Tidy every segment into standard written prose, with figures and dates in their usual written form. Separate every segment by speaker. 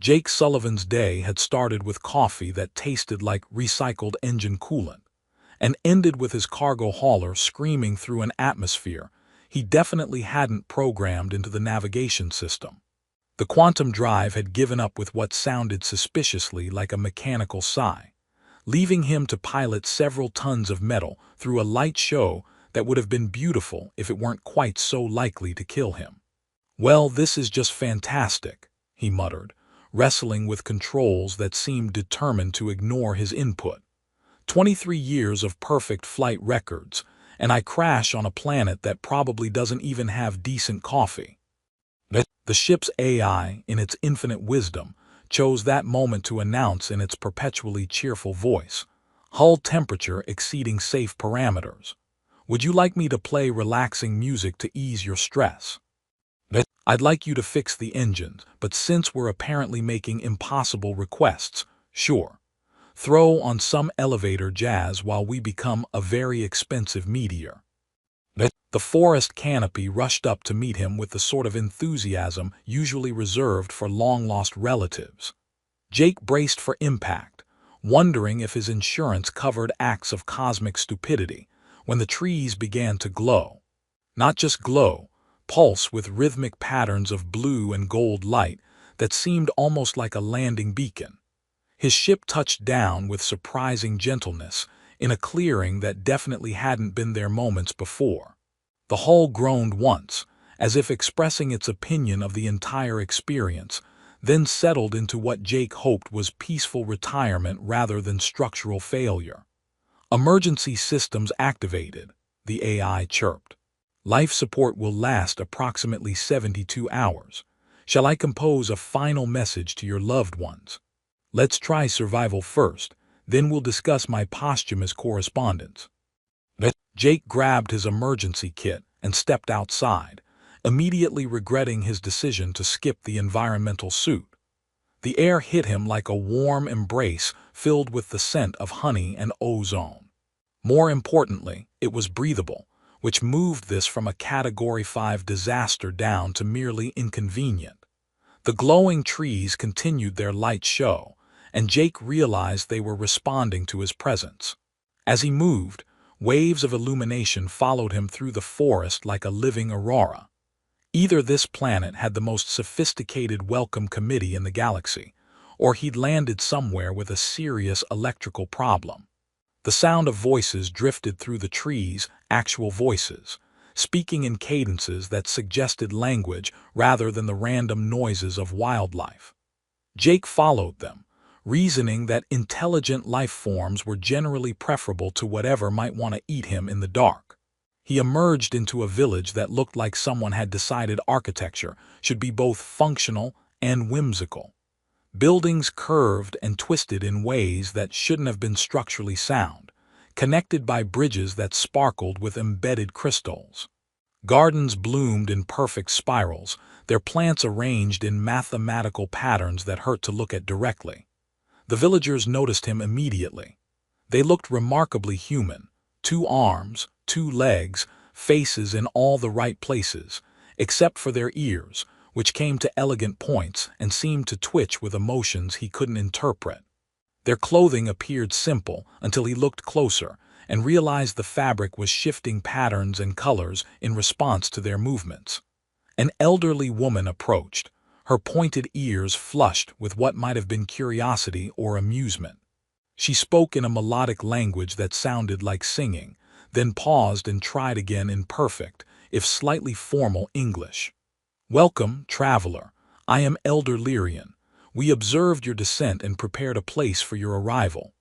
Speaker 1: Jake Sullivan's day had started with coffee that tasted like recycled engine coolant, and ended with his cargo hauler screaming through an atmosphere he definitely hadn't programmed into the navigation system. The quantum drive had given up with what sounded suspiciously like a mechanical sigh, leaving him to pilot several tons of metal through a light show that would have been beautiful if it weren't quite so likely to kill him. "Well, this is just fantastic," he muttered, wrestling with controls that seemed determined to ignore his input. 23 years of perfect flight records, and I crash on a planet that probably doesn't even have decent coffee. The ship's AI, in its infinite wisdom, chose that moment to announce in its perpetually cheerful voice, hull temperature exceeding safe parameters. "Would you like me to play relaxing music to ease your stress? I'd like you to fix the engines, but since we're apparently making impossible requests, sure. Throw on some elevator jazz while we become a very expensive meteor." The forest canopy rushed up to meet him with the sort of enthusiasm usually reserved for long-lost relatives. Jake braced for impact, wondering if his insurance covered acts of cosmic stupidity, when the trees began to glow. Not just glow, pulse with rhythmic patterns of blue and gold light that seemed almost like a landing beacon. His ship touched down with surprising gentleness in a clearing that definitely hadn't been there moments before. The hull groaned once, as if expressing its opinion of the entire experience, then settled into what Jake hoped was peaceful retirement rather than structural failure. "Emergency systems activated," the AI chirped. "Life support will last approximately 72 hours. Shall I compose a final message to your loved ones? Let's try survival first, then we'll discuss my posthumous correspondence." Jake grabbed his emergency kit and stepped outside, immediately regretting his decision to skip the environmental suit. The air hit him like a warm embrace filled with the scent of honey and ozone. More importantly, it was breathable, which moved this from a Category 5 disaster down to merely inconvenient. The glowing trees continued their light show, and Jake realized they were responding to his presence. As he moved, waves of illumination followed him through the forest like a living aurora. Either this planet had the most sophisticated welcome committee in the galaxy, or he'd landed somewhere with a serious electrical problem. The sound of voices drifted through the trees, actual voices, speaking in cadences that suggested language rather than the random noises of wildlife. Jake followed them, reasoning that intelligent life forms were generally preferable to whatever might want to eat him in the dark. He emerged into a village that looked like someone had decided architecture should be both functional and whimsical. Buildings curved and twisted in ways that shouldn't have been structurally sound, connected by bridges that sparkled with embedded crystals. Gardens bloomed in perfect spirals, their plants arranged in mathematical patterns that hurt to look at directly. The villagers noticed him immediately. They looked remarkably human, 2 arms, 2 legs, faces in all the right places, except for their ears, which came to elegant points and seemed to twitch with emotions he couldn't interpret. Their clothing appeared simple until he looked closer and realized the fabric was shifting patterns and colors in response to their movements. An elderly woman approached, her pointed ears flushed with what might have been curiosity or amusement. She spoke in a melodic language that sounded like singing, then paused and tried again in perfect, if slightly formal English. "Welcome, traveler. I am Elder Lyrian. We observed your descent and prepared a place for your arrival."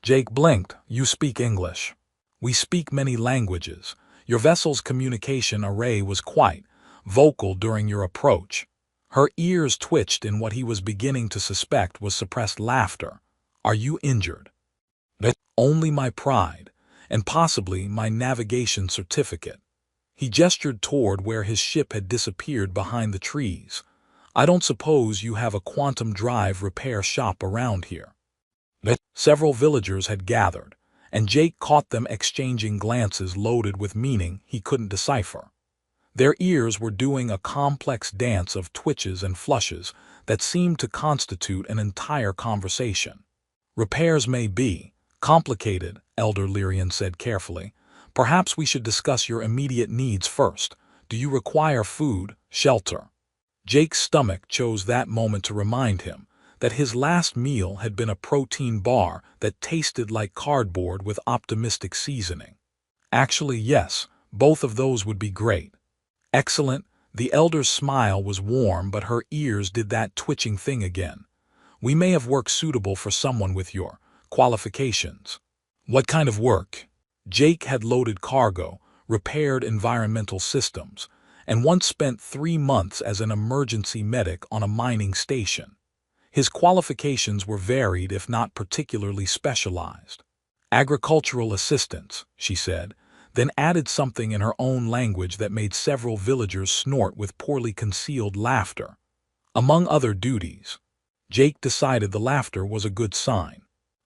Speaker 1: Jake blinked. "You speak English." "We speak many languages. Your vessel's communication array was quite vocal during your approach." Her ears twitched in what he was beginning to suspect was suppressed laughter. "Are you injured?" "Only my pride, and possibly my navigation certificate." He gestured toward where his ship had disappeared behind the trees. "I don't suppose you have a quantum drive repair shop around here." Several villagers had gathered, and Jake caught them exchanging glances loaded with meaning he couldn't decipher. Their ears were doing a complex dance of twitches and flushes that seemed to constitute an entire conversation. Repairs may be complicated, Elder Lyrian said carefully. Perhaps we should discuss your immediate needs first. Do you require food, shelter? Jake's stomach chose that moment to remind him that his last meal had been a protein bar that tasted like cardboard with optimistic seasoning. Actually, yes, both of those would be great. Excellent. The elder's smile was warm, but her ears did that twitching thing again. We may have work suitable for someone with your qualifications. What kind of work? Jake had loaded cargo, repaired environmental systems, and once spent 3 months as an emergency medic on a mining station. His qualifications were varied if not particularly specialized. Agricultural assistance, she said, then added something in her own language that made several villagers snort with poorly concealed laughter. Among other duties. Jake decided the laughter was a good sign.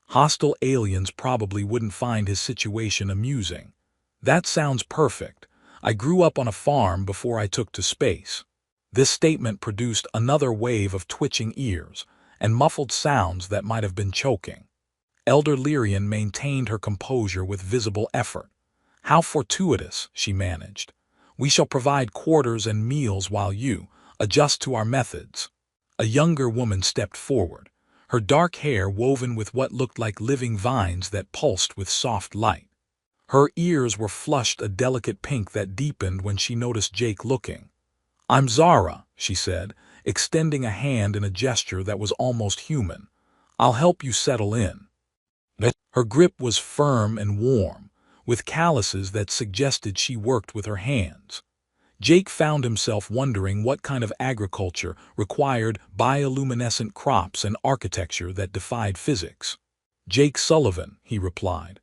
Speaker 1: Hostile aliens probably wouldn't find his situation amusing. That sounds perfect. I grew up on a farm before I took to space. This statement produced another wave of twitching ears and muffled sounds that might have been choking. Elder Lyrian maintained her composure with visible effort. How fortuitous, she managed. We shall provide quarters and meals while you adjust to our methods. A younger woman stepped forward, her dark hair woven with what looked like living vines that pulsed with soft light. Her ears were flushed a delicate pink that deepened when she noticed Jake looking. I'm Zara, she said, extending a hand in a gesture that was almost human. I'll help you settle in. Her grip was firm and warm, with calluses that suggested she worked with her hands. Jake found himself wondering what kind of agriculture required bioluminescent crops and architecture that defied physics. Jake Sullivan, he replied.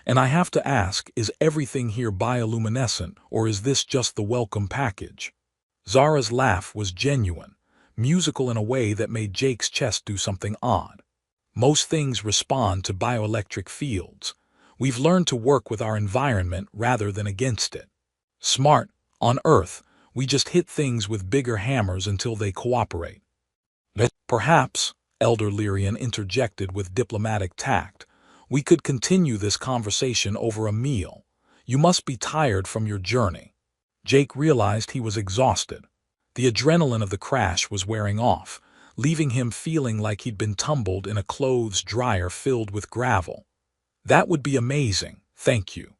Speaker 1: And I have to ask, is everything here bioluminescent, or is this just the welcome package? Zara's laugh was genuine, musical in a way that made Jake's chest do something odd. Most things respond to bioelectric fields. We've learned to work with our environment rather than against it. Smart. On Earth, we just hit things with bigger hammers until they cooperate. Perhaps, Elder Lyrian interjected with diplomatic tact, we could continue this conversation over a meal. You must be tired from your journey. Jake realized he was exhausted. The adrenaline of the crash was wearing off, leaving him feeling like he'd been tumbled in a clothes dryer filled with gravel. That would be amazing, thank you.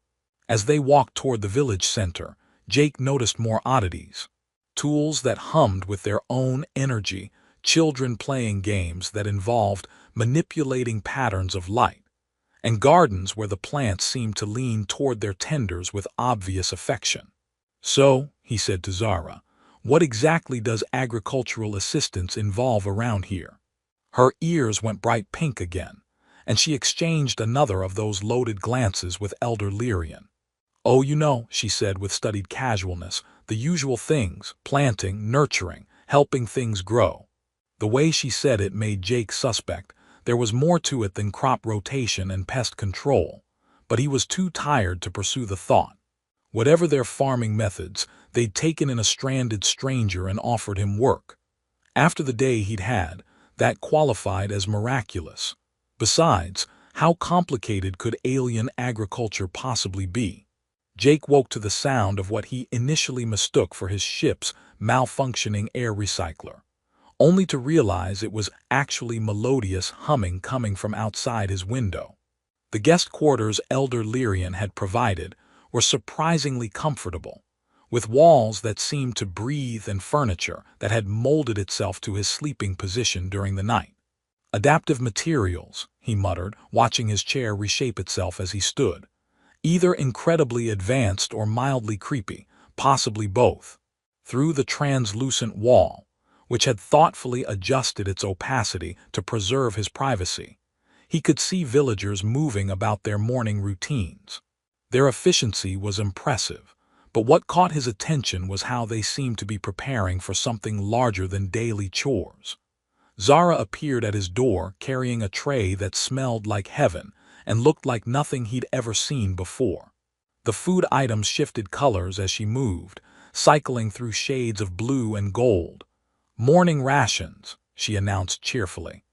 Speaker 1: As they walked toward the village center, Jake noticed more oddities. Tools that hummed with their own energy, children playing games that involved manipulating patterns of light, and gardens where the plants seemed to lean toward their tenders with obvious affection. So, he said to Zara, what exactly does agricultural assistance involve around here? Her ears went bright pink again, and she exchanged another of those loaded glances with Elder Lyrian. Oh, you know, she said with studied casualness, the usual things, planting, nurturing, helping things grow. The way she said it made Jake suspect there was more to it than crop rotation and pest control, but he was too tired to pursue the thought. Whatever their farming methods, they'd taken in a stranded stranger and offered him work. After the day he'd had, that qualified as miraculous. Besides, how complicated could alien agriculture possibly be? Jake woke to the sound of what he initially mistook for his ship's malfunctioning air recycler, only to realize it was actually melodious humming coming from outside his window. The guest quarters Elder Lyrian had provided were surprisingly comfortable, with walls that seemed to breathe and furniture that had molded itself to his sleeping position during the night. Adaptive materials, he muttered, watching his chair reshape itself as he stood. Either incredibly advanced or mildly creepy, possibly both. Through the translucent wall, which had thoughtfully adjusted its opacity to preserve his privacy, he could see villagers moving about their morning routines. Their efficiency was impressive, but what caught his attention was how they seemed to be preparing for something larger than daily chores. Zara appeared at his door carrying a tray that smelled like heaven and looked like nothing he'd ever seen before. The food items shifted colors as she moved, cycling through shades of blue and gold. Morning rations, she announced cheerfully.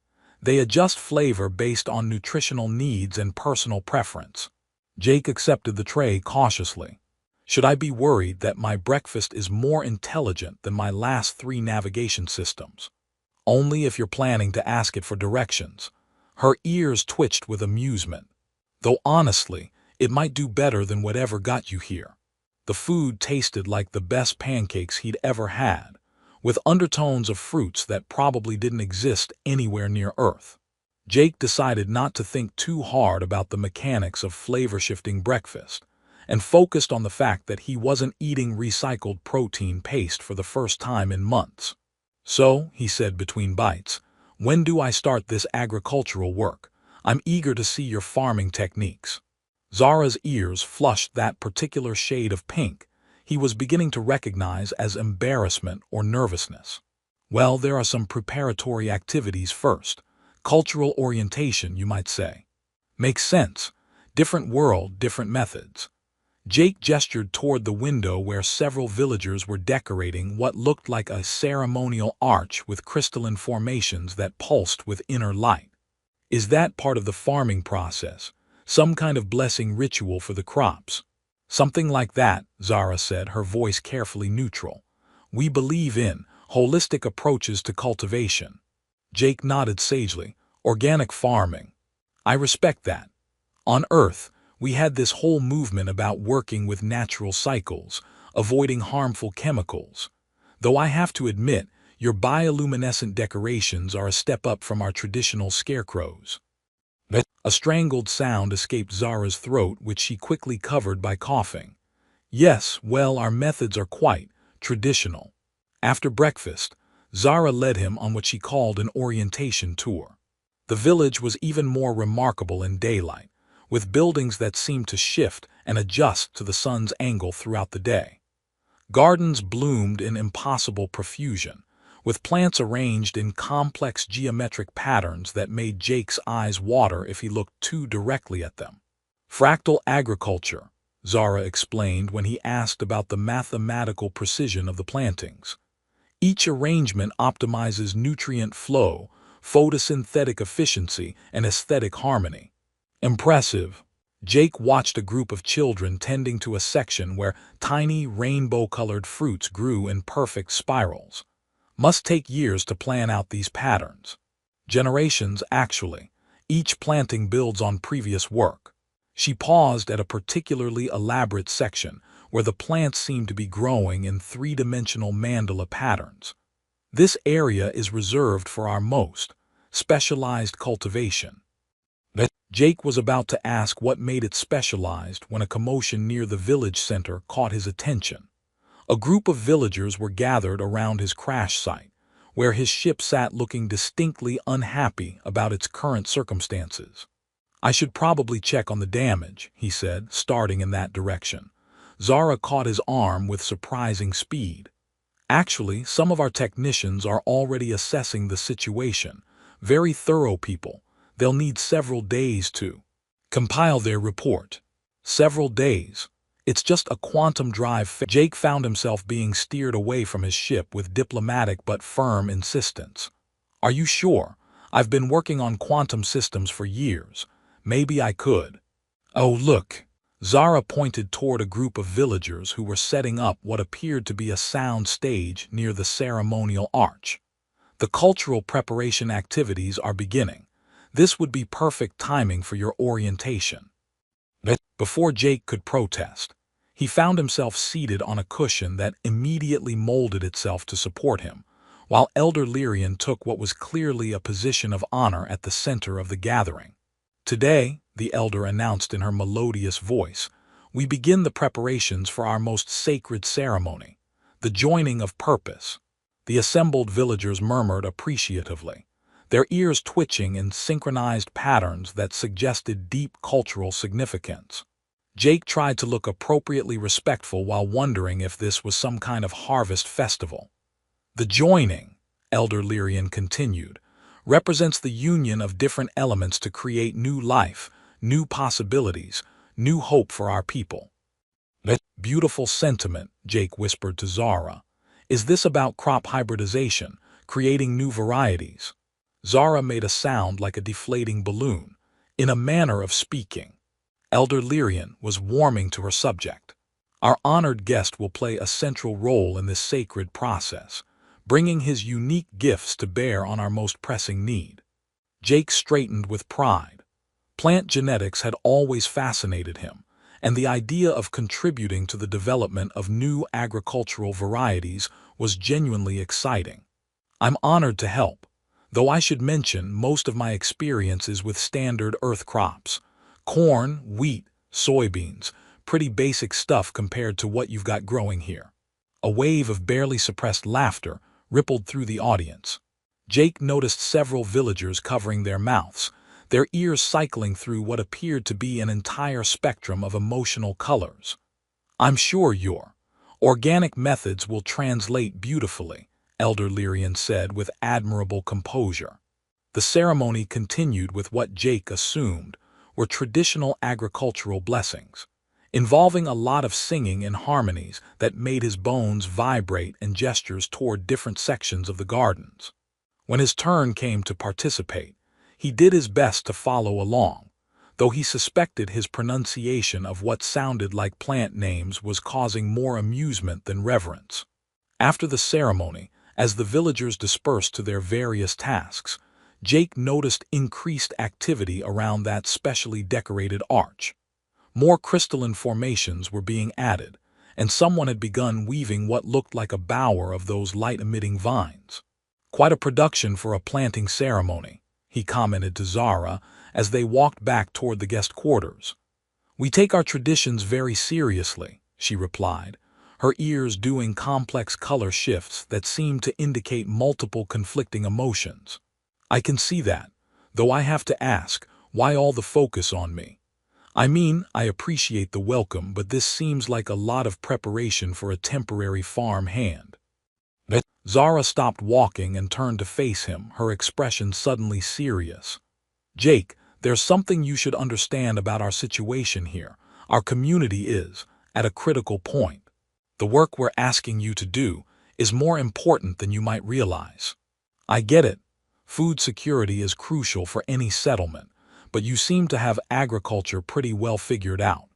Speaker 1: They adjust flavor based on nutritional needs and personal preference. Jake accepted the tray cautiously. Should I be worried that my breakfast is more intelligent than my last 3 navigation systems? Only if you're planning to ask it for directions. Her ears twitched with amusement. Though honestly, it might do better than whatever got you here. The food tasted like the best pancakes he'd ever had, with undertones of fruits that probably didn't exist anywhere near Earth. Jake decided not to think too hard about the mechanics of flavor-shifting breakfast, and focused on the fact that he wasn't eating recycled protein paste for the first time in months. So, he said between bites, when do I start this agricultural work? I'm eager to see your farming techniques. Zara's ears flushed that particular shade of pink he was beginning to recognize as embarrassment or nervousness. Well, there are some preparatory activities first. Cultural orientation, you might say. Makes sense. Different world, different methods. Jake gestured toward the window where several villagers were decorating what looked like a ceremonial arch with crystalline formations that pulsed with inner light. Is that part of the farming process? Some kind of blessing ritual for the crops? Something like that, Zara said, her voice carefully neutral. We believe in holistic approaches to cultivation. Jake nodded sagely. Organic farming. I respect that. On Earth, we had this whole movement about working with natural cycles, avoiding harmful chemicals. Though I have to admit, your bioluminescent decorations are a step up from our traditional scarecrows. A strangled sound escaped Zara's throat, which she quickly covered by coughing. Yes, well, our methods are quite traditional. After breakfast, Zara led him on what she called an orientation tour. The village was even more remarkable in daylight, with buildings that seemed to shift and adjust to the sun's angle throughout the day. Gardens bloomed in impossible profusion, with plants arranged in complex geometric patterns that made Jake's eyes water if he looked too directly at them. Fractal agriculture, Zara explained when he asked about the mathematical precision of the plantings. Each arrangement optimizes nutrient flow, photosynthetic efficiency, and aesthetic harmony. Impressive. Jake watched a group of children tending to a section where tiny rainbow-colored fruits grew in perfect spirals. Must take years to plan out these patterns. Generations, actually. Each planting builds on previous work. She paused at a particularly elaborate section where the plants seemed to be growing in 3-dimensional mandala patterns. This area is reserved for our most specialized cultivation. Jake was about to ask what made it specialized when a commotion near the village center caught his attention. A group of villagers were gathered around his crash site, where his ship sat looking distinctly unhappy about its current circumstances. I should probably check on the damage, he said, starting in that direction. Zara caught his arm with surprising speed. Actually, some of our technicians are already assessing the situation. Very thorough people. They'll need several days to compile their report. Several days. It's just a quantum drive. Jake found himself being steered away from his ship with diplomatic but firm insistence. Are you sure? I've been working on quantum systems for years. Maybe I could. Oh, look. Zara pointed toward a group of villagers who were setting up what appeared to be a sound stage near the ceremonial arch. The cultural preparation activities are beginning. This would be perfect timing for your orientation. Before Jake could protest, he found himself seated on a cushion that immediately molded itself to support him, while Elder Lyrian took what was clearly a position of honor at the center of the gathering. Today, the elder announced in her melodious voice, we begin the preparations for our most sacred ceremony, the joining of purpose. The assembled villagers murmured appreciatively, their ears twitching in synchronized patterns that suggested deep cultural significance. Jake tried to look appropriately respectful while wondering if this was some kind of harvest festival. The joining, Elder Lyrian continued, represents the union of different elements to create new life, new possibilities, new hope for our people. Beautiful sentiment, Jake whispered to Zara. Is this about crop hybridization, creating new varieties? Zara made a sound like a deflating balloon, in a manner of speaking. Elder Lyrian was warming to her subject. Our honored guest will play a central role in this sacred process, bringing his unique gifts to bear on our most pressing need. Jake straightened with pride. Plant genetics had always fascinated him, and the idea of contributing to the development of new agricultural varieties was genuinely exciting. I'm honored to help, though I should mention most of my experience is with standard earth crops. Corn, wheat, soybeans, pretty basic stuff compared to what you've got growing here. A wave of barely suppressed laughter rippled through the audience. Jake noticed several villagers covering their mouths, their ears cycling through what appeared to be an entire spectrum of emotional colors. I'm sure your organic methods will translate beautifully, Elder Lyrian said with admirable composure. The ceremony continued with what Jake assumed were traditional agricultural blessings, involving a lot of singing in harmonies that made his bones vibrate and gestures toward different sections of the gardens. When his turn came to participate, he did his best to follow along, though he suspected his pronunciation of what sounded like plant names was causing more amusement than reverence. After the ceremony, as the villagers dispersed to their various tasks, Jake noticed increased activity around that specially decorated arch. More crystalline formations were being added, and someone had begun weaving what looked like a bower of those light-emitting vines. Quite a production for a planting ceremony, he commented to Zara as they walked back toward the guest quarters. We take our traditions very seriously, she replied, her ears doing complex color shifts that seemed to indicate multiple conflicting emotions. I can see that, though I have to ask, why all the focus on me? I mean, I appreciate the welcome, but this seems like a lot of preparation for a temporary farm hand. Zara stopped walking and turned to face him, her expression suddenly serious. Jake, there's something you should understand about our situation here. Our community is at a critical point. The work we're asking you to do is more important than you might realize. I get it. Food security is crucial for any settlement, but you seem to have agriculture pretty well figured out.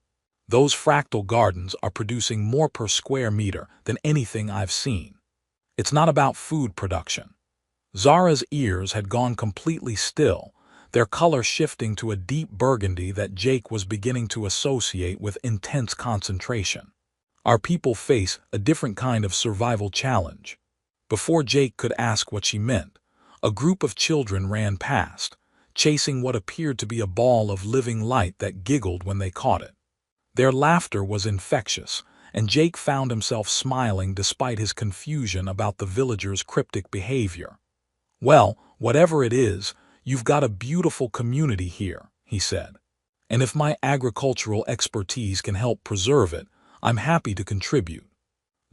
Speaker 1: Those fractal gardens are producing more per square meter than anything I've seen. It's not about food production. Zara's ears had gone completely still, their color shifting to a deep burgundy that Jake was beginning to associate with intense concentration. Our people face a different kind of survival challenge. Before Jake could ask what she meant, a group of children ran past, chasing what appeared to be a ball of living light that giggled when they caught it. Their laughter was infectious, and Jake found himself smiling despite his confusion about the villagers' cryptic behavior. Well, whatever it is, you've got a beautiful community here, he said. And if my agricultural expertise can help preserve it, I'm happy to contribute.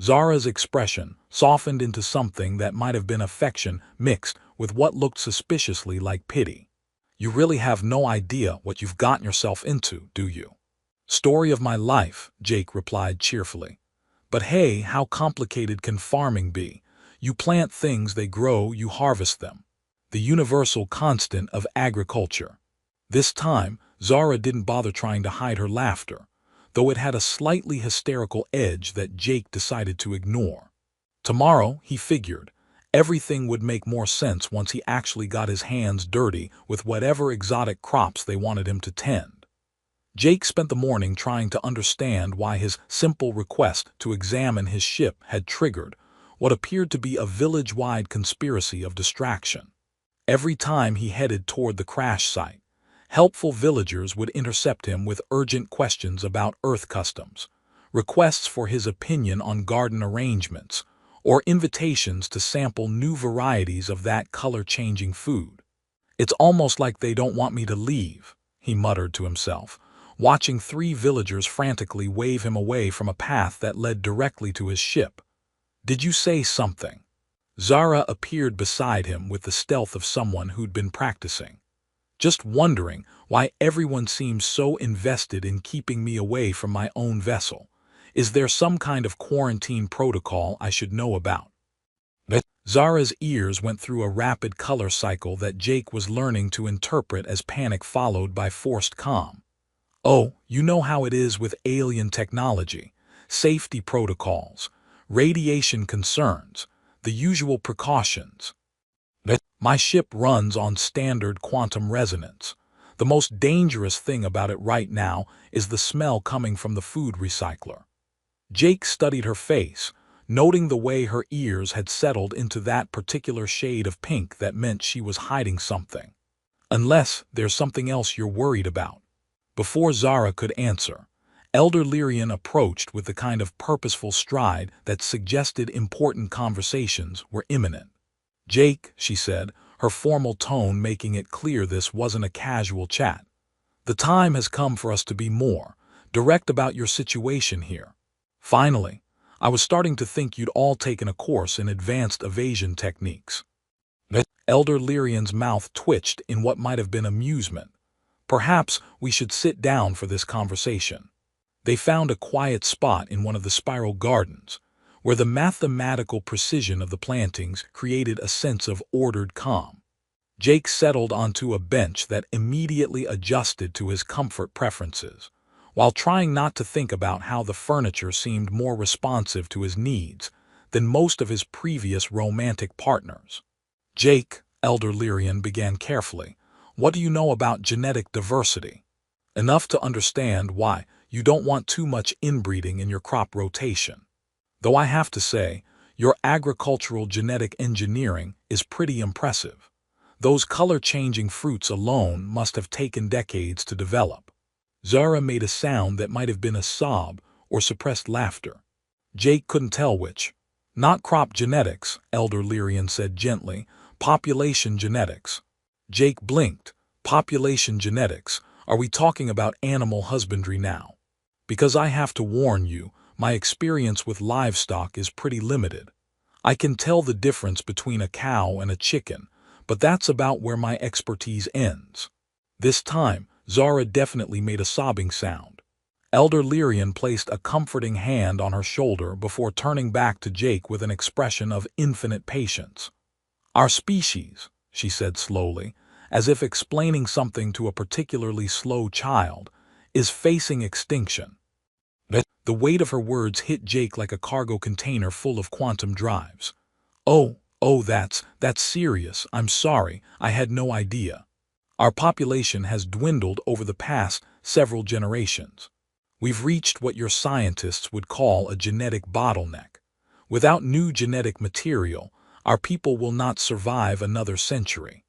Speaker 1: Zara's expression softened into something that might have been affection mixed with what looked suspiciously like pity. You really have no idea what you've gotten yourself into, do you? Story of my life, Jake replied cheerfully. But hey, how complicated can farming be? You plant things, they grow, you harvest them. The universal constant of agriculture. This time, Zara didn't bother trying to hide her laughter, though it had a slightly hysterical edge that Jake decided to ignore. Tomorrow, he figured, everything would make more sense once he actually got his hands dirty with whatever exotic crops they wanted him to tend. Jake spent the morning trying to understand why his simple request to examine his ship had triggered what appeared to be a village-wide conspiracy of distraction. Every time he headed toward the crash site, helpful villagers would intercept him with urgent questions about Earth customs, requests for his opinion on garden arrangements, or invitations to sample new varieties of that color-changing food. It's almost like they don't want me to leave, he muttered to himself, watching 3 villagers frantically wave him away from a path that led directly to his ship. Did you say something? Zara appeared beside him with the stealth of someone who'd been practicing. Just wondering why everyone seems so invested in keeping me away from my own vessel. Is there some kind of quarantine protocol I should know about? Zara's ears went through a rapid color cycle that Jake was learning to interpret as panic followed by forced calm. Oh, you know how it is with alien technology. Safety protocols, radiation concerns, the usual precautions. My ship runs on standard quantum resonance. The most dangerous thing about it right now is the smell coming from the food recycler. Jake studied her face, noting the way her ears had settled into that particular shade of pink that meant she was hiding something. Unless there's something else you're worried about. Before Zara could answer, Elder Lyrian approached with the kind of purposeful stride that suggested important conversations were imminent. Jake, she said, her formal tone making it clear this wasn't a casual chat. The time has come for us to be more direct about your situation here. Finally, I was starting to think you'd all taken a course in advanced evasion techniques. Elder Lyrian's mouth twitched in what might have been amusement. Perhaps we should sit down for this conversation. They found a quiet spot in one of the spiral gardens, where the mathematical precision of the plantings created a sense of ordered calm. Jake settled onto a bench that immediately adjusted to his comfort preferences, while trying not to think about how the furniture seemed more responsive to his needs than most of his previous romantic partners. Jake, Elder Lyrian began carefully, what do you know about genetic diversity? Enough to understand why you don't want too much inbreeding in your crop rotation. Though I have to say, your agricultural genetic engineering is pretty impressive. Those color-changing fruits alone must have taken decades to develop. Zara made a sound that might have been a sob or suppressed laughter. Jake couldn't tell which. Not crop genetics, Elder Lyrian said gently, population genetics. Jake blinked. Population genetics? Are we talking about animal husbandry now? Because I have to warn you, my experience with livestock is pretty limited. I can tell the difference between a cow and a chicken, but that's about where my expertise ends. This time, Zara definitely made a sobbing sound. Elder Lyrian placed a comforting hand on her shoulder before turning back to Jake with an expression of infinite patience. Our species, she said slowly, as if explaining something to a particularly slow child, is facing extinction. The weight of her words hit Jake like a cargo container full of quantum drives. Oh, that's serious. I'm sorry, I had no idea. Our population has dwindled over the past several generations. We've reached what your scientists would call a genetic bottleneck. Without new genetic material, our people will not survive another century.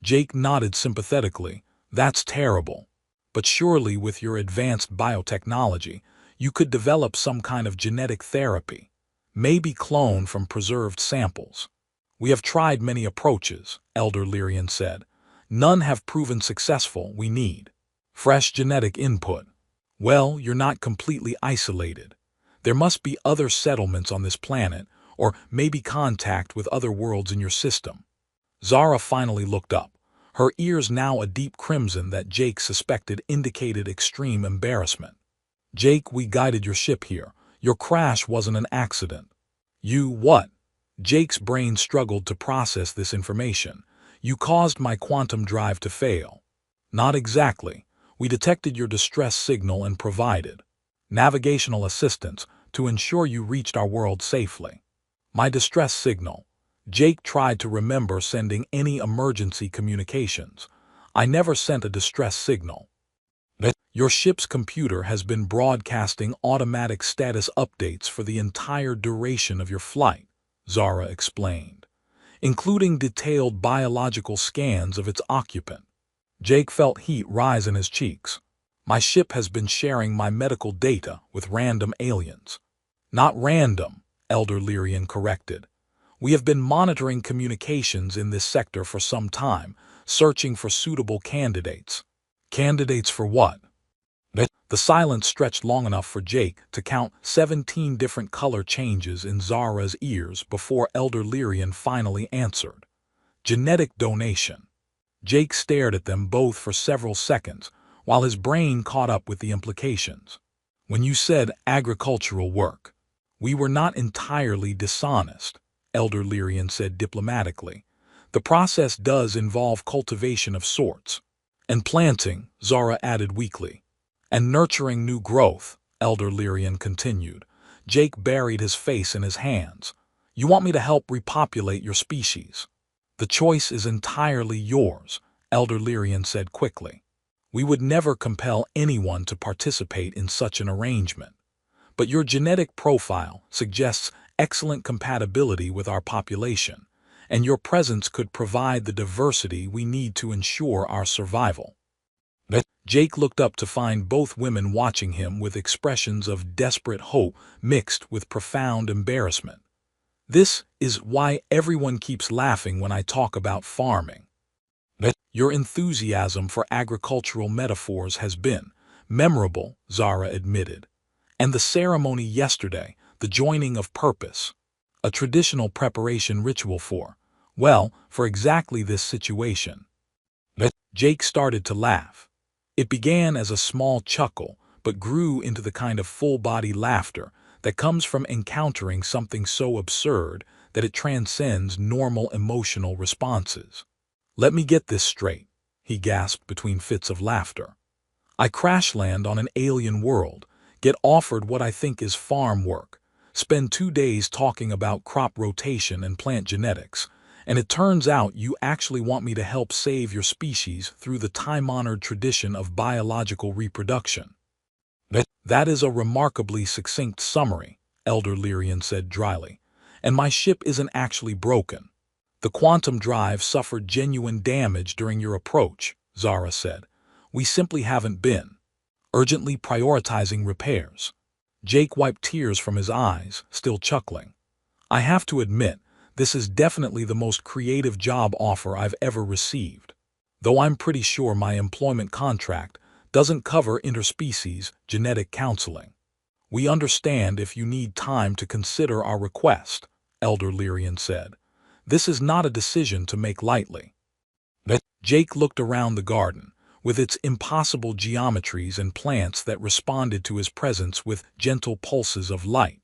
Speaker 1: Jake nodded sympathetically. That's terrible. But surely with your advanced biotechnology, you could develop some kind of genetic therapy, maybe clone from preserved samples. We have tried many approaches, Elder Lyrian said. None have proven successful. We need fresh genetic input. Well, you're not completely isolated. There must be other settlements on this planet, or maybe contact with other worlds in your system. Zara finally looked up, her ears now a deep crimson that Jake suspected indicated extreme embarrassment. Jake, we guided your ship here. Your crash wasn't an accident. You what? Jake's brain struggled to process this information. You caused my quantum drive to fail. Not exactly. We detected your distress signal and provided navigational assistance to ensure you reached our world safely. My distress signal. Jake tried to remember sending any emergency communications. I never sent a distress signal. Your ship's computer has been broadcasting automatic status updates for the entire duration of your flight, Zara explained, including detailed biological scans of its occupant. Jake felt heat rise in his cheeks. My ship has been sharing my medical data with random aliens. Not random, Elder Lyrian corrected. We have been monitoring communications in this sector for some time, searching for suitable candidates. Candidates for what? The silence stretched long enough for Jake to count 17 different color changes in Zara's ears before Elder Lyrian finally answered. Genetic donation. Jake stared at them both for several seconds, while his brain caught up with the implications. When you said agricultural work, we were not entirely dishonest, Elder Lyrian said diplomatically. The process does involve cultivation of sorts. And planting, Zara added weakly. And nurturing new growth, Elder Lyrian continued. Jake buried his face in his hands. You want me to help repopulate your species? The choice is entirely yours, Elder Lyrian said quickly. We would never compel anyone to participate in such an arrangement. But your genetic profile suggests excellent compatibility with our population, and your presence could provide the diversity we need to ensure our survival. Jake looked up to find both women watching him with expressions of desperate hope mixed with profound embarrassment. This is why everyone keeps laughing when I talk about farming. Your enthusiasm for agricultural metaphors has been memorable, Zara admitted. And the ceremony yesterday, the joining of purpose, a traditional preparation ritual for exactly this situation. Jake started to laugh. It began as a small chuckle, but grew into the kind of full-body laughter that comes from encountering something so absurd that it transcends normal emotional responses. Let me get this straight, he gasped between fits of laughter. I crash land on an alien world, get offered what I think is farm work, spend 2 days talking about crop rotation and plant genetics, and it turns out you actually want me to help save your species through the time-honored tradition of biological reproduction. That is a remarkably succinct summary, Elder Lyrian said dryly, and my ship isn't actually broken. The quantum drive suffered genuine damage during your approach, Zara said. We simply haven't been urgently prioritizing repairs. Jake wiped tears from his eyes, still chuckling. I have to admit, this is definitely the most creative job offer I've ever received, though I'm pretty sure my employment contract doesn't cover interspecies genetic counseling. We understand if you need time to consider our request, Elder Lyrian said. This is not a decision to make lightly. Jake looked around the garden, with its impossible geometries and plants that responded to his presence with gentle pulses of light.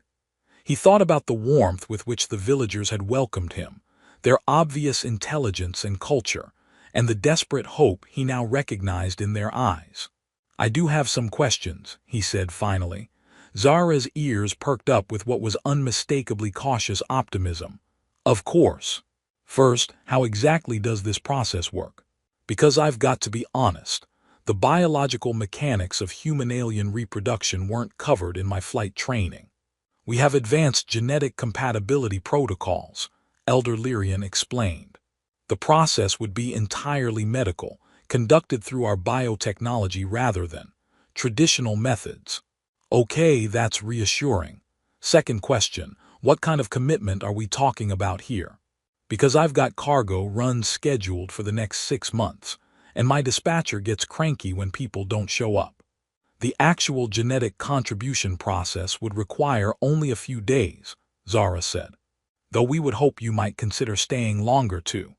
Speaker 1: He thought about the warmth with which the villagers had welcomed him, their obvious intelligence and culture, and the desperate hope he now recognized in their eyes. I do have some questions, he said finally. Zara's ears perked up with what was unmistakably cautious optimism. Of course. First, how exactly does this process work? Because I've got to be honest, the biological mechanics of human-alien reproduction weren't covered in my flight training. We have advanced genetic compatibility protocols, Elder Lyrian explained. The process would be entirely medical, conducted through our biotechnology rather than traditional methods. Okay, that's reassuring. Second question, what kind of commitment are we talking about here? Because I've got cargo runs scheduled for the next 6 months, and my dispatcher gets cranky when people don't show up. The actual genetic contribution process would require only a few days, Zara said, though we would hope you might consider staying longer to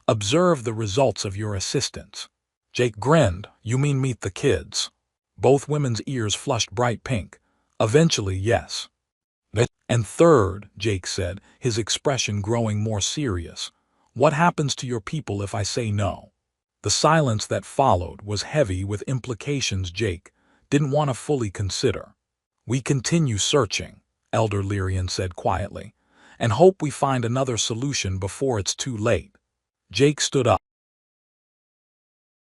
Speaker 1: observe the results of your assistance. Jake grinned. You mean meet the kids? Both women's ears flushed bright pink. Eventually, yes. And third, Jake said, his expression growing more serious, what happens to your people if I say no? The silence that followed was heavy with implications Jake didn't want to fully consider. We continue searching, Elder Lyrian said quietly, and hope we find another solution before it's too late. Jake stood up.